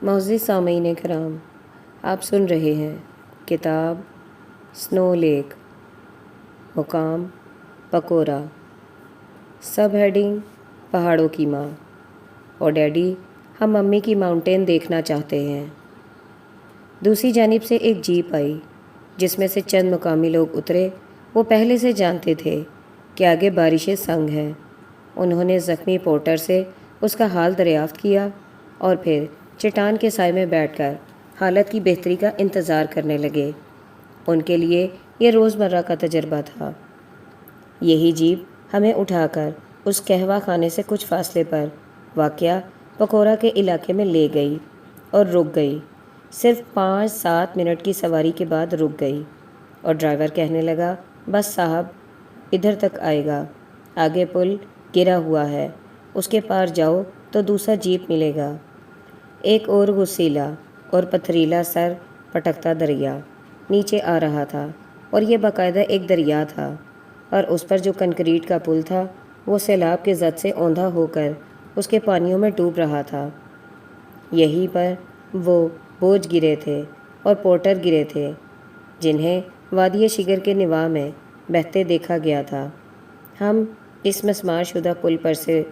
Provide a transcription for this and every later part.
معزز سامعین کرام، آپ سن رہے ہیں کتاب سنو لیک، مقام پکورا، سب ہیڈنگ پہاڑوں کی ماں، اور ڈیڈی ہم امی کی ماؤنٹین دیکھنا چاہتے ہیں۔ دوسری جانب سے ایک جیپ آئی جس میں سے چند مقامی لوگ اترے۔ وہ پہلے سے جانتے تھے کہ آگے بارشیں سنگ ہیں۔ انہوں نے زخمی پورٹر سے اس کا حال دریافت کیا اور پھر چٹان کے سائے میں بیٹھ کر حالت کی بہتری کا انتظار کرنے لگے۔ ان کے لیے یہ روزمرہ کا تجربہ تھا۔ یہی جیپ ہمیں اٹھا کر اس قہوہ خانے سے کچھ فاصلے پر واقع پکورا کے علاقے میں لے گئی اور رک گئی۔ صرف 5-7 منٹ کی سواری کے بعد رک گئی اور ڈرائیور کہنے لگا، بس صاحب ادھر تک آئے گا، آگے پل گرا ہوا ہے، اس کے پار جاؤ تو دوسرا جیپ ملے گا۔ ایک اور غسیلا اور پتھریلا سر پٹکتا دریا نیچے آ رہا تھا، اور یہ باقاعدہ ایک دریا تھا، اور اس پر جو کنکریٹ کا پل تھا وہ سیلاب کے زد سے اوندھا ہو کر اس کے پانیوں میں ڈوب رہا تھا۔ یہیں پر وہ بوجھ گرے تھے اور پورٹر گرے تھے جنہیں وادی شگر کے نواح میں بہتے دیکھا گیا تھا۔ ہم اس مسمار شدہ پل پر سے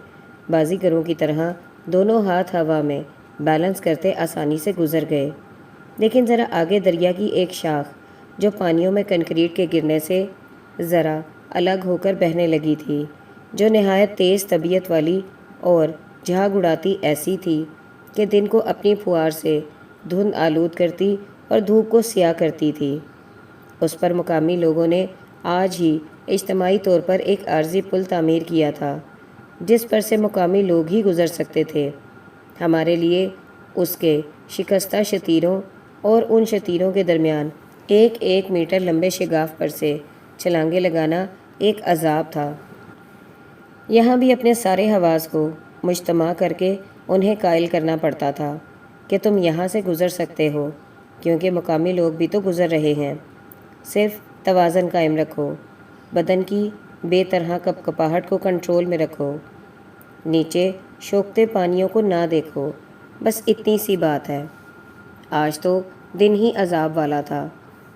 بازیگروں کی طرح دونوں ہاتھ ہوا میں بیلنس کرتے آسانی سے گزر گئے، لیکن ذرا آگے دریا کی ایک شاخ جو پانیوں میں کنکریٹ کے گرنے سے ذرا الگ ہو کر بہنے لگی تھی، جو نہایت تیز طبیعت والی اور جھاگ اڑاتی ایسی تھی کہ دن کو اپنی پھوار سے دھند آلود کرتی اور دھوپ کو سیاہ کرتی تھی، اس پر مقامی لوگوں نے آج ہی اجتماعی طور پر ایک عارضی پل تعمیر کیا تھا جس پر سے مقامی لوگ ہی گزر سکتے تھے۔ ہمارے لیے اس کے شکستہ شتیروں اور ان شتیروں کے درمیان 1 میٹر لمبے شگاف پر سے چھلانگیں لگانا ایک عذاب تھا۔ یہاں بھی اپنے سارے حواس کو مجتمع کر کے انہیں قائل کرنا پڑتا تھا کہ تم یہاں سے گزر سکتے ہو، کیونکہ مقامی لوگ بھی تو گزر رہے ہیں۔ صرف توازن قائم رکھو، بدن کی بے طرح کپکپاہٹ کو کنٹرول میں رکھو، نیچے شوکتے پانیوں کو نہ دیکھو، بس اتنی سی بات ہے۔ آج تو دن ہی عذاب والا تھا۔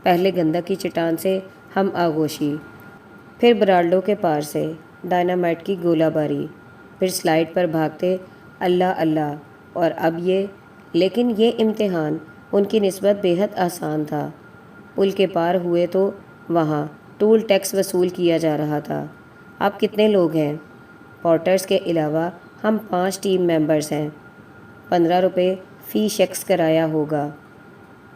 پہلے گندک کی چٹان سے ہم آغوشی، پھر برالڈو کے پار سے ڈائنامائٹ کی گولہ باری، پھر سلائڈ پر بھاگتے اللہ اللہ، اور اب یہ۔ لیکن یہ امتحان ان کی نسبت بے حد آسان تھا۔ پل کے پار ہوئے تو وہاں ٹول ٹیکس وصول کیا جا رہا تھا۔ آپ کتنے لوگ ہیں؟ پورٹرز کے علاوہ ہم 5 ٹیم ممبرز ہیں۔ 15 روپے فی شخص کرایہ ہوگا۔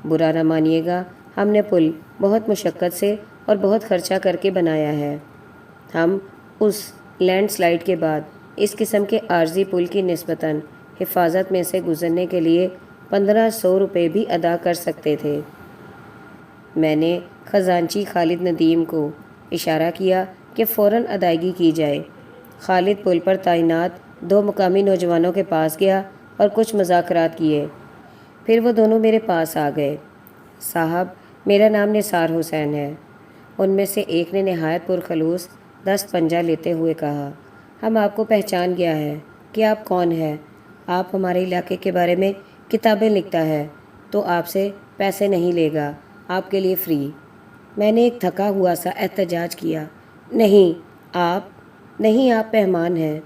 برا نہ مانیے گا، ہم نے پل بہت مشقت سے اور بہت خرچہ کر کے بنایا ہے۔ ہم اس لینڈ سلائڈ کے بعد اس قسم کے عارضی پل کی نسبتاً حفاظت میں سے گزرنے کے لیے 1500 روپے بھی ادا کر سکتے تھے۔ میں نے خزانچی خالد ندیم کو اشارہ کیا کہ فوراً ادائیگی کی جائے۔ خالد پل پر تعینات 2 مقامی نوجوانوں کے پاس گیا اور کچھ مذاکرات کیے، پھر وہ دونوں میرے پاس آ گئے۔ صاحب، میرا نام نثار حسین ہے، ان میں سے ایک نے نہایت پرخلوص دست پنجہ لیتے ہوئے کہا۔ ہم آپ کو پہچان گیا ہے کہ آپ کون ہیں۔ آپ ہمارے علاقے کے بارے میں کتابیں لکھتا ہے تو آپ سے پیسے نہیں لے گا، آپ کے لیے فری۔ میں نے ایک تھکا ہوا سا احتجاج کیا، نہیں آپ مہمان ہیں۔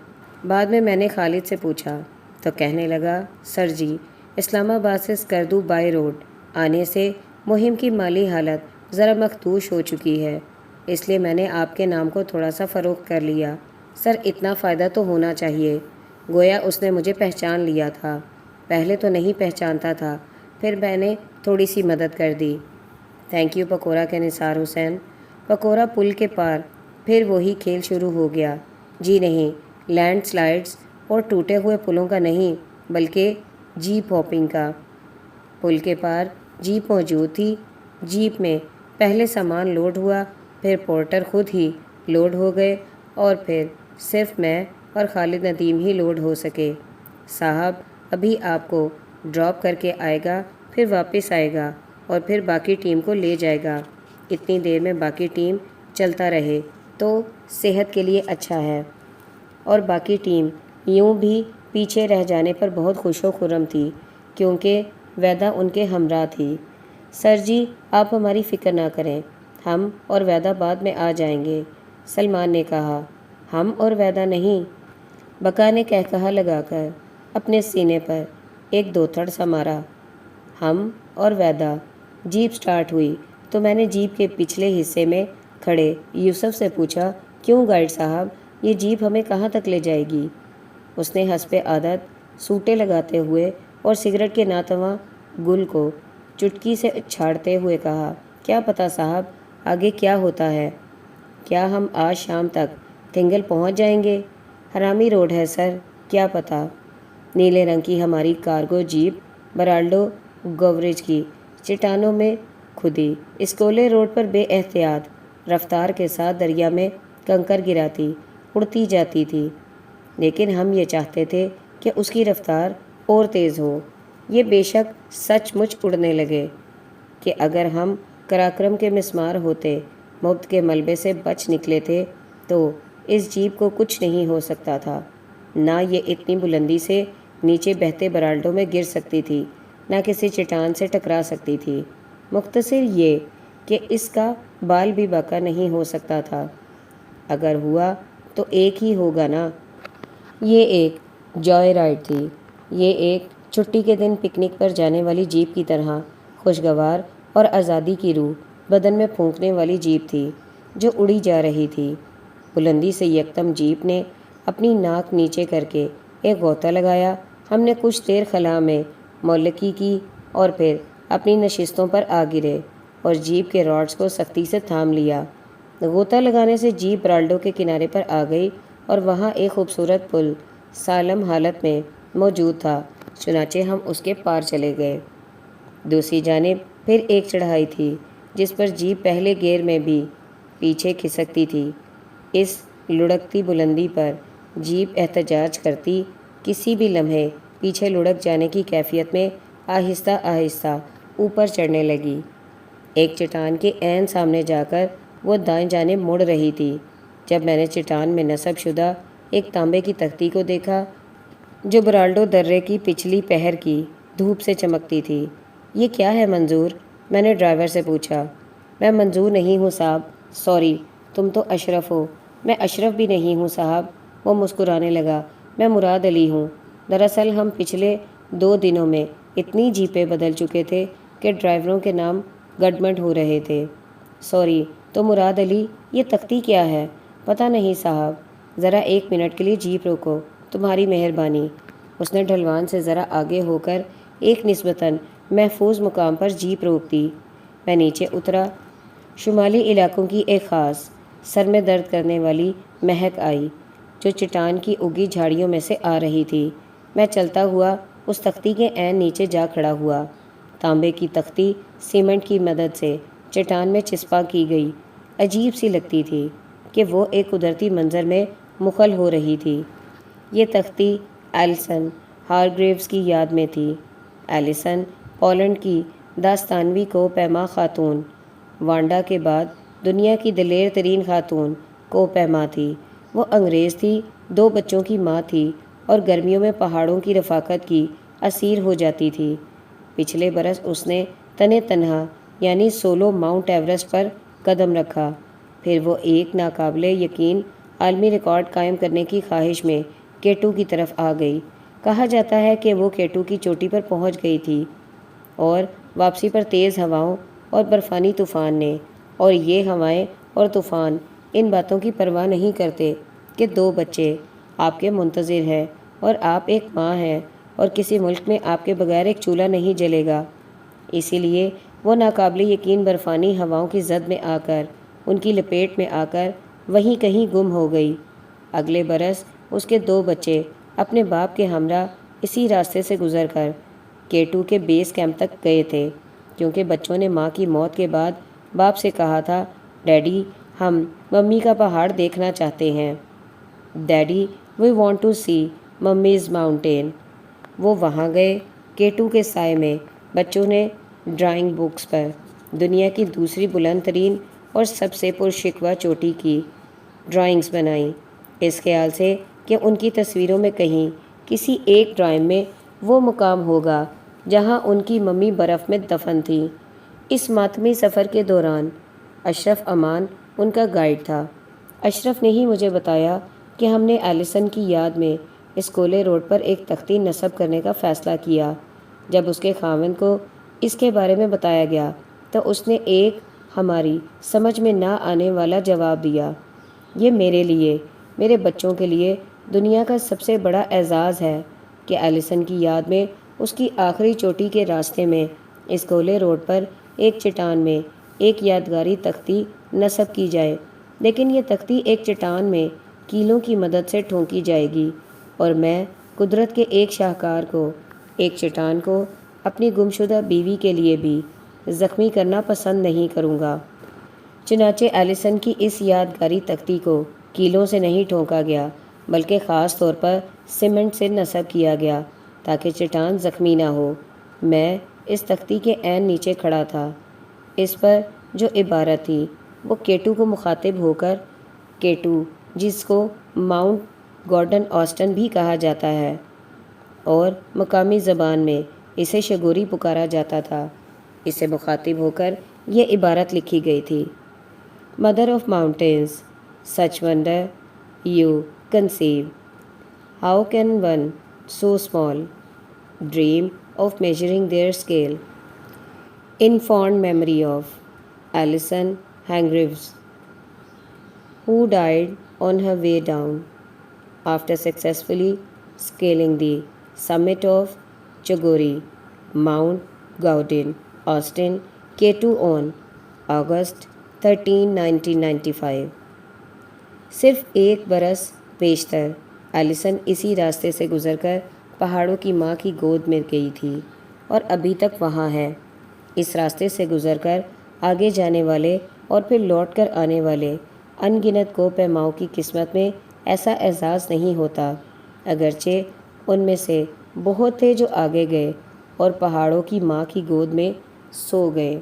بعد میں نے خالد سے پوچھا تو کہنے لگا، سر جی، اسلام آباد سے اسکردو بائی روڈ آنے سے مہم کی مالی حالت ذرا مخدوش ہو چکی ہے، اس لیے میں نے آپ کے نام کو تھوڑا سا فروخت کر لیا۔ سر اتنا فائدہ تو ہونا چاہیے۔ گویا اس نے مجھے پہچان لیا تھا۔ پہلے تو نہیں پہچانتا تھا، پھر میں نے تھوڑی سی مدد کر دی۔ تھینک یو پکورا کے نثار حسین۔ پکورا پل کے پار پھر وہی کھیل شروع ہو گیا۔ جی نہیں، لینڈ سلائڈز اور ٹوٹے ہوئے پلوں کا نہیں، بلکہ جیپ ہاپنگ کا۔ پل کے پار جیپ موجود تھی۔ جیپ میں پہلے سامان لوڈ ہوا، پھر پورٹر خود ہی لوڈ ہو گئے، اور پھر صرف میں اور خالد ندیم ہی لوڈ ہو سکے۔ صاحب ابھی آپ کو ڈراپ کر کے آئے گا، پھر واپس آئے گا اور پھر باقی ٹیم کو لے جائے گا۔ اتنی دیر میں باقی ٹیم چلتا رہے تو صحت کے لیے اچھا ہے۔ اور باقی ٹیم یوں بھی پیچھے رہ جانے پر بہت خوش و خرم تھی۔ کیونکہ ویدا ان کے ہمراہ تھی۔ سر جی آپ ہماری فکر نہ کریں، ہم اور ویدا بعد میں آ جائیں گے، سلمان نے کہا۔ ہم اور ویدا نہیں، بکا نے کہا لگا کر اپنے سینے پر ایک دو تھڑ سا مارا۔ ہم اور ویدا۔ جیپ سٹارٹ ہوئی تو میں نے جیپ کے پچھلے حصے میں کھڑے یوسف سے پوچھا، کیوں گائیڈ صاحب، یہ جیپ ہمیں کہاں تک لے جائے گی؟ اس نے حسب عادت سوٹے لگاتے ہوئے اور سگریٹ کے ناتواں گل کو چٹکی سے چھاڑتے ہوئے کہا، کیا پتہ صاحب آگے کیا ہوتا ہے، کیا ہم آج شام تک تھنگل پہنچ جائیں گے؟ حرامی روڈ ہے سر، کیا پتہ۔ نیلے رنگ کی ہماری کارگو جیپ برالڈو گورج کی چٹانوں میں کھدی اسکولے روڈ پر بے احتیاط رفتار کے ساتھ دریا میں کنکر گراتی اڑتی جاتی تھی، لیکن ہم یہ چاہتے تھے کہ اس کی رفتار اور تیز ہو۔ یہ بے شک سچ مچ اڑنے لگے کہ اگر ہم کراکرم کے مسمار ہوتے، مفت کے ملبے سے بچ نکلے تھے تو اس جیپ کو کچھ نہیں ہو سکتا تھا۔ نہ یہ اتنی بلندی سے نیچے بہتے برالڈو میں گر سکتی تھی، نہ کسی چٹان سے ٹکرا سکتی تھی، مختصر یہ کہ اس کا بال بھی باقا نہیں ہو سکتا تھا۔ اگر ہوا تو ایک ہی ہوگا نا۔ یہ ایک جوائے رائڈ تھی، یہ ایک چھٹی کے دن پکنک پر جانے والی جیپ کی طرح خوشگوار اور آزادی کی روح بدن میں پھونکنے والی جیپ تھی جو اڑی جا رہی تھی۔ بلندی سے یکدم جیپ نے اپنی ناک نیچے کر کے ایک غوطہ لگایا۔ ہم نے کچھ دیر خلا میں مولکی کی اور پھر اپنی نشستوں پر آ گرے اور جیپ کے راڈز کو سختی سے تھام لیا۔ غوطہ لگانے سے جیپ برالڈو کے کنارے پر آ گئی اور وہاں ایک خوبصورت پل سالم حالت میں موجود تھا، چنانچہ ہم اس کے پار چلے گئے۔ دوسری جانب پھر ایک چڑھائی تھی جس پر جیپ پہلے گیئر میں بھی پیچھے کھسکتی تھی۔ اس لڑھکتی بلندی پر جیپ احتجاج کرتی کسی بھی لمحے پیچھے لڑھک جانے کی کیفیت میں آہستہ آہستہ اوپر چڑھنے لگی۔ ایک چٹان کے عین سامنے جا کر وہ دائیں جانب مڑ رہی تھی۔ جب میں نے چٹان میں نصب شدہ ایک تانبے کی تختی کو دیکھا جو برالڈو درے کی پچھلی پہر کی دھوپ سے چمکتی تھی۔ یہ کیا ہے منظور؟ میں نے ڈرائیور سے پوچھا۔ میں منظور نہیں ہوں صاحب، سوری، تم تو اشرف ہو۔ میں اشرف بھی نہیں ہوں صاحب، وہ مسکرانے لگا۔ میں مراد علی ہوں۔ دراصل ہم پچھلے 2 دنوں میں اتنی جیپیں بدل چکے تھے کہ ڈرائیوروں کے نام گڈمڈ ہو رہے تھے۔ سوری، تو مراد علی یہ تختی کیا ہے؟ پتہ نہیں صاحب، ذرا 1 منٹ کے لیے جیپ روکو، تمہاری مہربانی۔ اس نے ڈھلوان سے ذرا آگے ہو کر ایک نسبتاً محفوظ مقام پر جیپ روک دی۔ میں نیچے اترا۔ شمالی علاقوں کی ایک خاص سر میں درد کرنے والی مہک آئی جو چٹان کی اگی جھاڑیوں میں سے آ رہی تھی۔ میں چلتا ہوا اس تختی کے عین نیچے جا کھڑا ہوا۔ تانبے کی تختی سیمنٹ کی مدد سے چٹان میں چسپاں کی گئی عجیب سی لگتی تھی کہ وہ ایک قدرتی منظر میں مخل ہو رہی تھی۔ یہ تختی ایلسن ہارگریوز کی یاد میں تھی۔ ایلسن پولینڈ کی داستانوی کو پیما خاتون، وانڈا کے بعد دنیا کی دلیر ترین خاتون کو پیما تھی۔ وہ انگریز تھی، 2 بچوں کی ماں تھی اور گرمیوں میں پہاڑوں کی رفاقت کی اسیر ہو جاتی تھی۔ پچھلے برس اس نے تنے تنہا یعنی سولو ماؤنٹ ایورسٹ پر قدم رکھا۔ پھر وہ ایک ناقابل یقین عالمی ریکارڈ قائم کرنے کی خواہش میں کیٹو کی طرف آ گئی۔ کہا جاتا ہے کہ وہ کیٹو کی چوٹی پر پہنچ گئی تھی اور واپسی پر تیز ہواؤں اور برفانی طوفان نے، اور یہ ہوائیں اور طوفان ان باتوں کی پرواہ نہیں کرتے کہ 2 بچے آپ کے منتظر ہیں اور آپ ایک ماں ہیں اور کسی ملک میں آپ کے بغیر ایک چولہا نہیں جلے گا۔ اسی لیے وہ ناقابل یقین برفانی ہواؤں کی زد میں آ کر، ان کی لپیٹ میں آ کر وہیں کہیں گم ہو گئی۔ اگلے برس اس کے 2 بچے اپنے باپ کے ہمراہ اسی راستے سے گزر کر کیٹو کے بیس کیمپ تک گئے تھے، کیونکہ بچوں نے ماں کی موت کے بعد باپ سے کہا تھا، ڈیڈی ہم ممی کا پہاڑ دیکھنا چاہتے ہیں، daddy we want to see mummy's mountain. وہ وہاں گئے۔ کیٹو کے سائے میں بچوں نے ڈرائنگ بکس پر دنیا کی دوسری بلند ترین اور سب سے پرشکوہ چوٹی کی ڈرائنگز بنائیں، اس خیال سے کہ ان کی تصویروں میں کہیں کسی ایک ڈرائنگ میں وہ مقام ہوگا جہاں ان کی ممی برف میں دفن تھی۔ اس ماتمی سفر کے دوران اشرف امان ان کا گائیڈ تھا۔ اشرف نے ہی مجھے بتایا کہ ہم نے ایلیسن کی یاد میں اسکولے روڈ پر ایک تختی نصب کرنے کا فیصلہ کیا۔ جب اس کے خاوند کو اس کے بارے میں بتایا گیا تو اس نے ایک ہماری سمجھ میں نہ آنے والا جواب دیا، یہ میرے لیے، میرے بچوں کے لیے دنیا کا سب سے بڑا اعزاز ہے کہ ایلیسن کی یاد میں اس کی آخری چوٹی کے راستے میں اسکولے روڈ پر ایک چٹان میں ایک یادگاری تختی نصب کی جائے، لیکن یہ تختی ایک چٹان میں کیلوں کی مدد سے ٹھونکی جائے گی، اور میں قدرت کے ایک شاہکار کو، ایک چٹان کو اپنی گمشدہ بیوی کے لیے بھی زخمی کرنا پسند نہیں کروں گا۔ چنانچہ ایلیسن کی اس یادگاری تختی کو کیلوں سے نہیں ٹھونکا گیا، بلکہ خاص طور پر سیمنٹ سے نصب کیا گیا تاکہ چٹان زخمی نہ ہو۔ میں اس تختی کے عین نیچے کھڑا تھا۔ اس پر جو عبارت تھی وہ کیٹو کو مخاطب ہو کر، کیٹو جس کو ماؤنٹ گارڈن آسٹن بھی کہا جاتا ہے اور مقامی زبان میں اسے شگوری پکارا جاتا تھا، اسے مخاطب ہو کر یہ عبارت لکھی گئی تھی: mother of mountains, such wonder you conceive, how can one so small dream of measuring their scale? In fond memory of Alison Hargreaves who died on her way down after successfully scaling the summit of Chagori, Mount Gaudian, Austin, K2 on August 13, 1995۔ صرف ایک برس پیشتر Allison اسی راستے سے گزر کر پہاڑوں کی ماں کی گود میں گئی تھی اور ابھی تک وہاں ہے۔ اس راستے سے گزر کر آگے جانے والے اور پھر لوٹ کر آنے والے ان گنت کو پیماؤں کی قسمت میں ایسا احساس نہیں ہوتا، اگرچہ ان میں سے بہت تھے جو آگے گئے اور پہاڑوں کی ماں کی گود میں سو گئے۔